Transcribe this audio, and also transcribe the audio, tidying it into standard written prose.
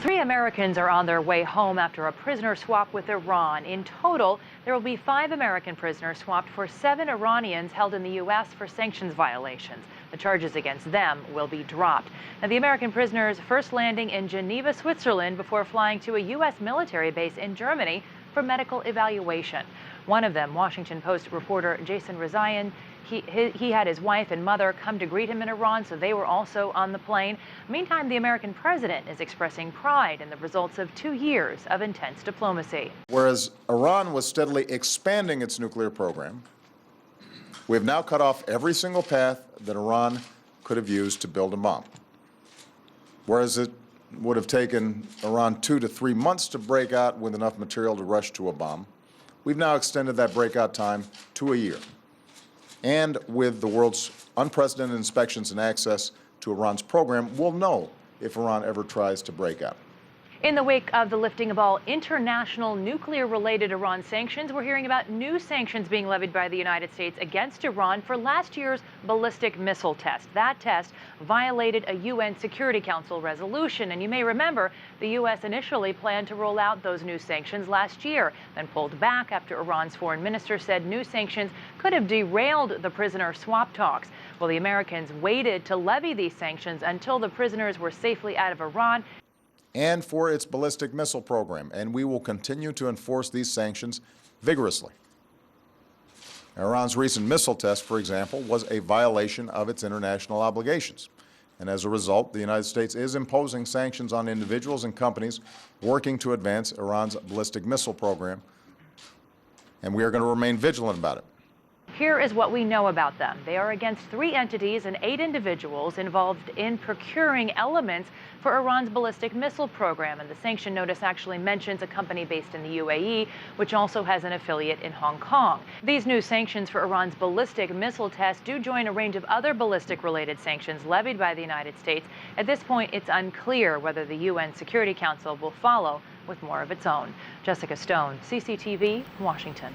3 Americans are on their way home after a prisoner swap with Iran. In total, there will be 5 American prisoners swapped for 7 Iranians held in the U.S. for sanctions violations. The charges against them will be dropped. Now, the American prisoners first landing in Geneva, Switzerland, before flying to a U.S. military base in Germany for medical evaluation. One of them, Washington Post reporter Jason Rezaian, he had his wife and mother come to greet him in Iran, so they were also on the plane. Meantime, the American president is expressing pride in the results of 2 years of intense diplomacy. Whereas Iran was steadily expanding its nuclear program, we have now cut off every single path that Iran could have used to build a bomb. Whereas it would have taken Iran 2 to 3 months to break out with enough material to rush to a bomb, we've now extended that breakout time to a year. And with the world's unprecedented inspections and access to Iran's program, we'll know if Iran ever tries to break out. In the wake of the lifting of all international nuclear-related Iran sanctions, we're hearing about new sanctions being levied by the United States against Iran for last year's ballistic missile test. That test violated a UN Security Council resolution. And you may remember the U.S. initially planned to roll out those new sanctions last year, then pulled back after Iran's foreign minister said new sanctions could have derailed the prisoner swap talks. Well, the Americans waited to levy these sanctions until the prisoners were safely out of Iran. And for its ballistic missile program, and we will continue to enforce these sanctions vigorously. Iran's recent missile test, for example, was a violation of its international obligations. And as a result, the United States is imposing sanctions on individuals and companies working to advance Iran's ballistic missile program, and we are going to remain vigilant about it. Here is what we know about them. They are against 3 entities and 8 individuals involved in procuring elements for Iran's ballistic missile program. And the sanction notice actually mentions a company based in the UAE, which also has an affiliate in Hong Kong. These new sanctions for Iran's ballistic missile test do join a range of other ballistic-related sanctions levied by the United States. At this point, it's unclear whether the UN Security Council will follow with more of its own. Jessica Stone, CCTV, Washington.